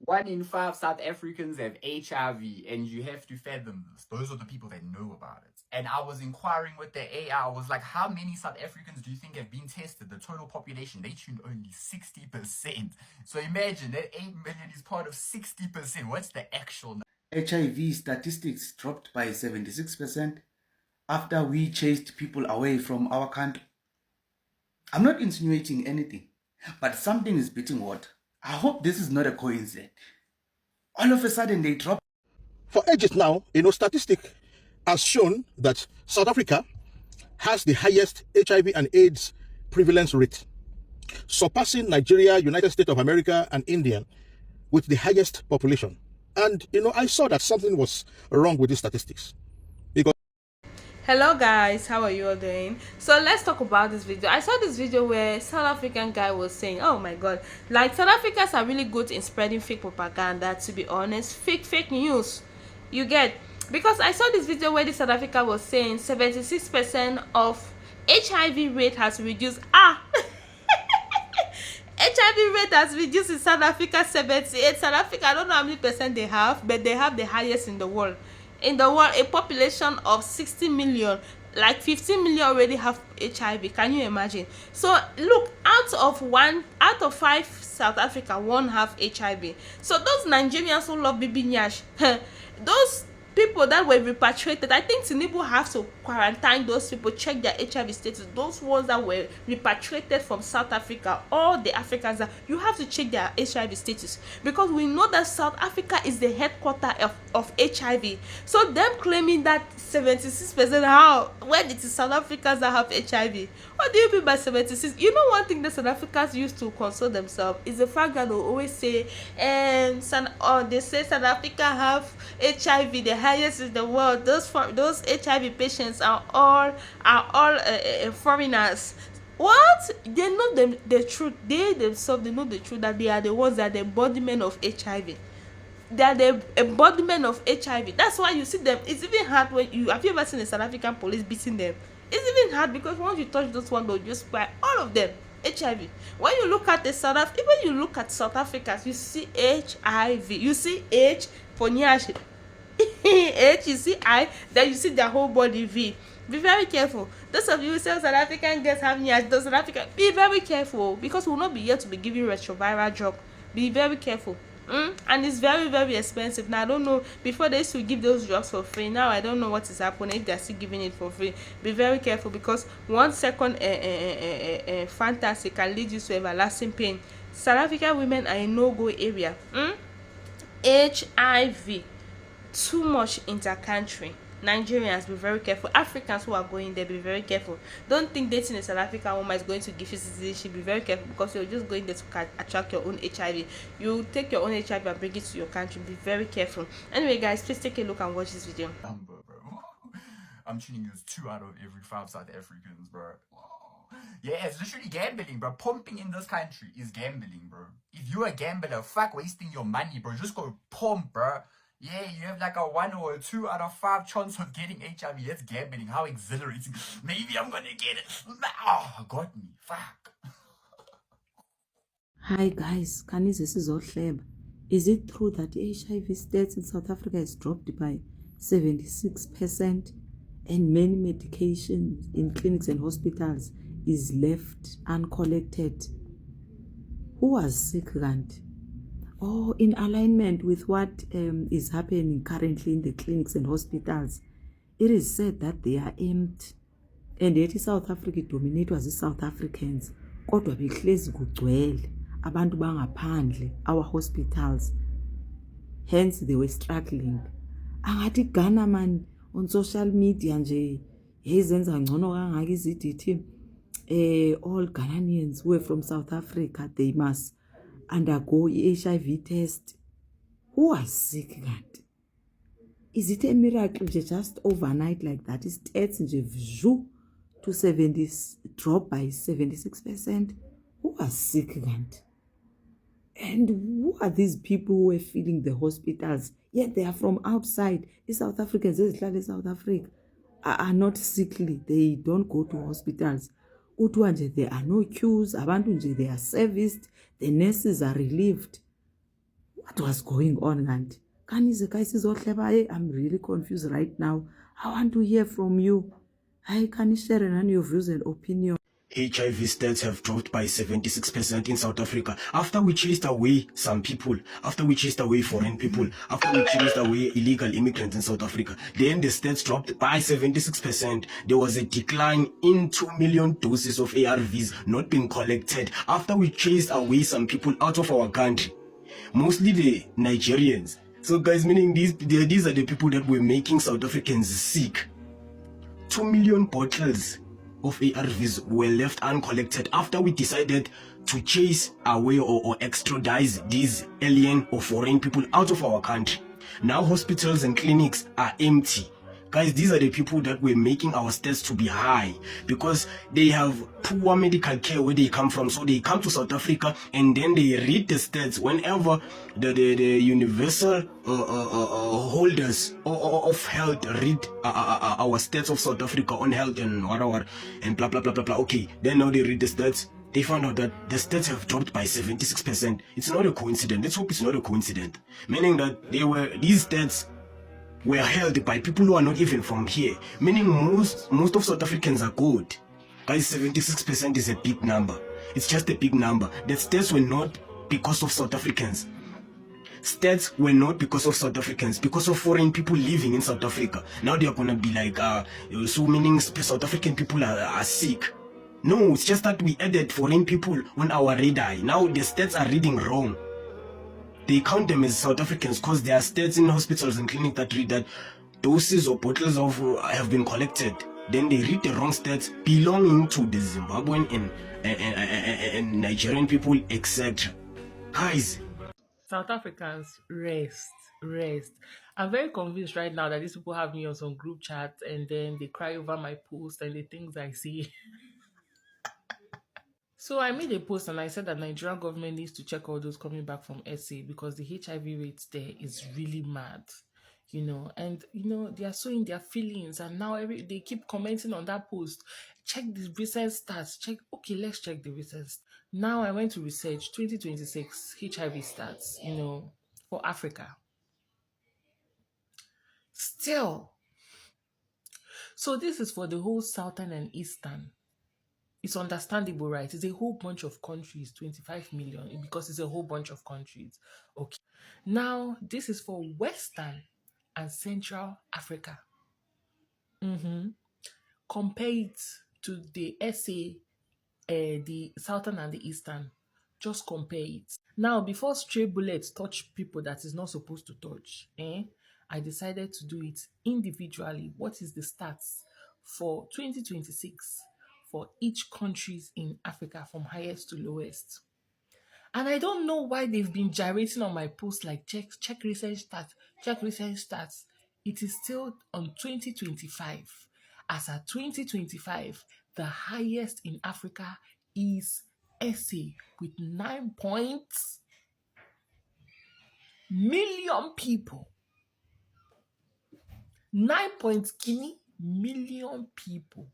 1 in 5 South Africans have HIV, and you have to fathom this. Those are the people that know about it. And I was inquiring with the AI. I was like, how many South Africans do you think have been tested? The total population, they tuned only 60%. So imagine that 8 million is part of 60%. What's the actual number? HIV statistics dropped by 76% after we chased people away from our country. I'm not insinuating anything, but something is beating water. I hope this is not a coincidence. All of a sudden they drop. For ages now, statistic has shown that South Africa has the highest HIV and AIDS prevalence rate, surpassing Nigeria, United States of America, and India with the highest population. And, I saw that something was wrong with these statistics. Because Hello guys, how are you all doing? So let's talk about this video. I saw this video where South African guy was saying, oh my god, like South Africans are really good in spreading fake propaganda, to be honest, fake news. You get, because I saw this video where the South Africa was saying 76% of HIV rate has reduced. HIV rate has reduced in South Africa 78. South Africa, I don't know how many percent they have, but they have the highest in the world. In the world, a population of 60 million, like 15 million already have HIV. Can you imagine? So look, out of 5 South Africa, 1 have HIV. So those Nigerians who love Bibi Nyash, those people that were repatriated, I think Tinubu have to quarantine those people, check their HIV status. Those ones that were repatriated from South Africa, all the Africans, you have to check their HIV status, because we know that South Africa is the headquarter of HIV. So them claiming that 76%, how, when it is South Africans that have HIV? What do you mean by 76? You know, one thing that South Africans used to console themselves is the fact that they always say, they say South Africa have HIV, the highest in the world. Those HIV patients are all foreigners. What? They know the truth. They themselves, they know the truth, that they are the ones that are the embodiment of HIV. They are the embodiment of HIV. That's why you see them. It's even hard when you have you ever seen a South African police beating them? It's even hard because once you touch those one, they'll just buy all of them. HIV. When you look at the even you look at South Africans, you see HIV. You see H for Nyash. H, you see I, then you see their whole body V. Be very careful. Those of you who say South African girls have Nyash, those South African, be very careful, because we will not be here to be giving retroviral drug. Be very careful. And it's very expensive. Now I don't know, before they used to give those drugs for free. Now I don't know what is happening, if they're still giving it for free. Be very careful, because 1 second fantasy can lead you to everlasting pain. South African women are in no-go area. HIV, too much inter-country. Nigerians, be very careful. Africans who are going there, be very careful. Don't think dating a South African woman is going to give you citizenship. Be very careful, because you're just going there to attract your own HIV. You take your own HIV and bring it to your country. Be very careful. Anyway guys, please take a look and watch this video. Number, bro. I'm tuning as 2 out of every 5 South Africans, bro. Yeah, it's literally gambling, bro. Pumping in this country is gambling, bro. If you're a gambler, fuck wasting your money, bro. Just go pump, bro. Yeah, you have like a 1 or a 2 out of 5 chance of getting HIV. That's gambling. How exhilarating. Maybe I'm gonna get it. Oh, got me. Fuck. Hi guys, Kanizwe sizohleba. Is it true that HIV stats in South Africa has dropped by 76% and many medications in clinics and hospitals is left uncollected? Who was sick, Rand? Oh, in alignment with what is happening currently in the clinics and hospitals, it is said that they are empty. And yet South Africa dominated as the South Africans. Kodwa behlezi kugcwele abantu bangaphandle, our hospitals. Hence they were struggling. Angathi Ghana man on social media nje yezenza ngcono kangaka izidithi. All Ghanaians who are from South Africa, they must undergo HIV test. Who was sick, God? Is it a miracle just overnight like that? Is stats nje to 70 drop by 76%? Who was sick, God? And who are these people who are filling the hospitals? Yet they are from outside. The South Africans, South Africa, are not sickly. They don't go to hospitals. There are no queues. Abantu nje, they are serviced. The nurses are relieved. Who What was going on, Gandhi? I'm really confused right now. I want to hear from you. Can you share your views and opinion? HIV stats have dropped by 76% in South Africa. After we chased away some people, after we chased away foreign people, after we chased away illegal immigrants in South Africa, then the stats dropped by 76%. There was a decline in 2 million doses of ARVs not being collected after we chased away some people out of our country, mostly the Nigerians. So guys, meaning these are the people that were making South Africans sick. 2 million bottles of ARVs were left uncollected after we decided to chase away or extradite these alien or foreign people out of our country. Now hospitals and clinics are empty. Guys, these are the people that were making our stats to be high because they have poor medical care where they come from. So they come to South Africa and then they read the stats whenever the universal holders of health read our stats of South Africa on health and whatever and blah blah blah blah blah. Okay, then now they read the stats. They found out that the stats have dropped by 76%. It's not a coincidence. Let's hope it's not a coincidence. Meaning that these stats were held by people who are not even from here. Meaning most of South Africans are good. Guys, 76% is a big number. It's just a big number. The stats were not because of South Africans. Stats were not because of South Africans, because of foreign people living in South Africa. Now they are gonna be like, so meaning South African people are sick. No, it's just that we added foreign people on our radar. Now the stats are reading wrong. They count them as South Africans because there are stats in hospitals and clinics that read that doses or bottles of have been collected. Then they read the wrong stats belonging to the Zimbabwean and Nigerian people, etc. Guys, South Africans, rest. I'm very convinced right now that these people have me on some group chat and then they cry over my post and the things I see. So I made a post and I said that Nigerian government needs to check all those coming back from SA because the HIV rates there is really mad, and they are showing their feelings and now they keep commenting on that post. Check the recent stats. Let's check the recent stats. Now I went to research 2026 HIV stats, for Africa. Still. So this is for the whole Southern and Eastern. It's understandable, right? It's a whole bunch of countries, 25 million, because it's a whole bunch of countries. Okay. Now, this is for Western and Central Africa. Compare it to the SA, the Southern and the Eastern. Just compare it. Now, before stray bullets touch people that is not supposed to touch, I decided to do it individually. What is the stats for 2026? For each countries in Africa from highest to lowest. And I don't know why they've been gyrating on my post like check recent stats. It is still on 2025. As at 2025, the highest in Africa is SA with 9 million people. 9 million people.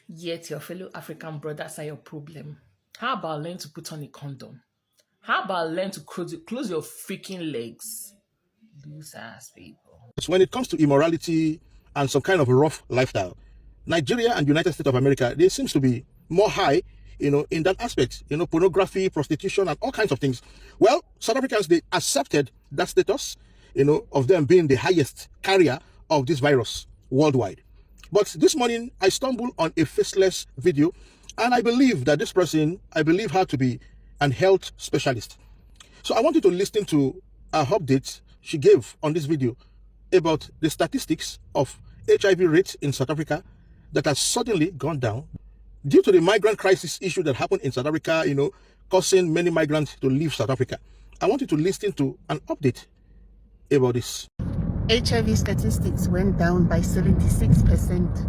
Yet your fellow African brothers are your problem. How about learn to put on a condom? How about learn to close your freaking legs? Loose ass people. When it comes to immorality and some kind of rough lifestyle, Nigeria and United States of America, they seems to be more high, in that aspect, pornography, prostitution, and all kinds of things. Well, South Africans, they accepted that status, of them being the highest carrier of this virus worldwide. But this morning, I stumbled on a faceless video, and I believe that this person, her to be an health specialist. So I want you to listen to a update she gave on this video about the statistics of HIV rates in South Africa that has suddenly gone down due to the migrant crisis issue that happened in South Africa, causing many migrants to leave South Africa. I want you to listen to an update about this. HIV statistics went down by 76%.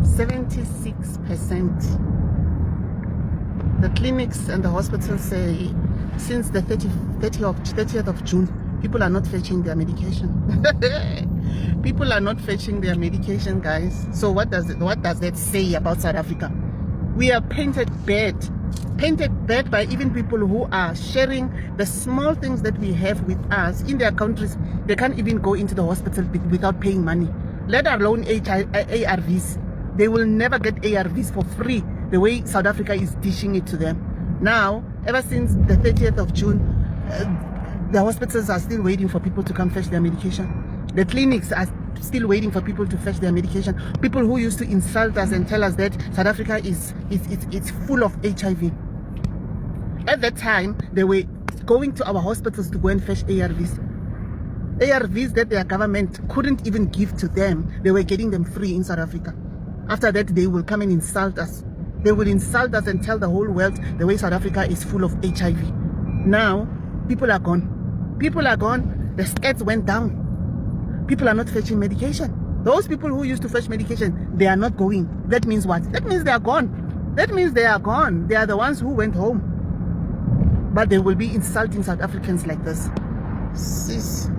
76%. The clinics and the hospitals say since the 30th of June, people are not fetching their medication. People are not fetching their medication, guys. So what does that say about South Africa? We are painted bad painted bad by even people who are sharing the small things that we have with us in their countries. They can't even go into the hospital without paying money, let alone ARVs. They will never get ARVs for free the way South Africa is dishing it to them. Now, ever since the 30th of June, the hospitals are still waiting for people to come fetch their medication. The clinics are still waiting for people to fetch their medication. People who used to insult us and tell us that South Africa is full of HIV. At that time, they were going to our hospitals to go and fetch ARVs. ARVs that their government couldn't even give to them. They were getting them free in South Africa. After that, they will come and insult us. They will insult us and tell the whole world the way South Africa is full of HIV. Now, people are gone. People are gone. The stats went down. People are not fetching medication. Those people who used to fetch medication, they are not going. That means what? That means they are gone. That means they are gone. They are the ones who went home. But they will be insulting South Africans like this. Sis.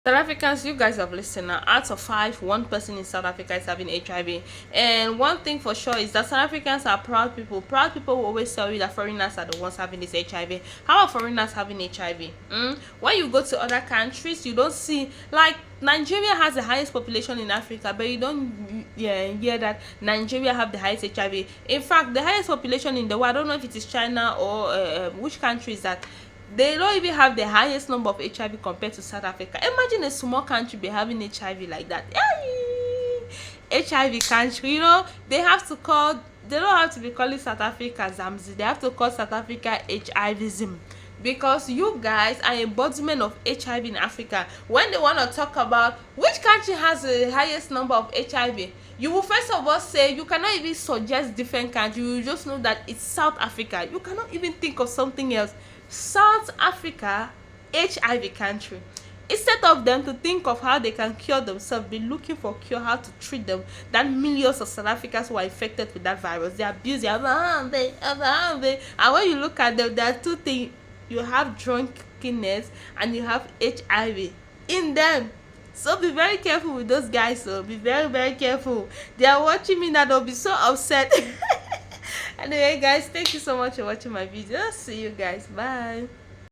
South Africans, you guys have listened now. Out of 5, 1 person in South Africa is having HIV. And one thing for sure is that South Africans are proud people. Proud people will always tell you that foreigners are the ones having this HIV. How are foreigners having HIV? When you go to other countries, you don't see, like, Nigeria has the highest population in Africa, but you don't hear that Nigeria have the highest HIV. In fact, the highest population in the world, I don't know if it is China or which country is that, they don't even have the highest number of HIV compared to South Africa. Imagine a small country be having HIV like that. HIV country, you know, they don't have to be calling South Africa Zamzi. They have to call South Africa HIVism. Because you guys are embodiment of HIV in Africa. When they want to talk about which country has the highest number of HIV, you will first of all say, you cannot even suggest different countries. You will just know that it's South Africa. You cannot even think of something else. South Africa, HIV country. Instead of them to think of how they can cure themselves, be looking for cure, how to treat them, that millions of South Africans who are infected with that virus, they abuse it. And when you look at them, there are 2 things. You have drunkenness and you have HIV in them. So be very careful with those guys. So be very, very careful. They are watching me now. They'll be so upset. Anyway, guys, thank you so much for watching my video. See you guys. Bye.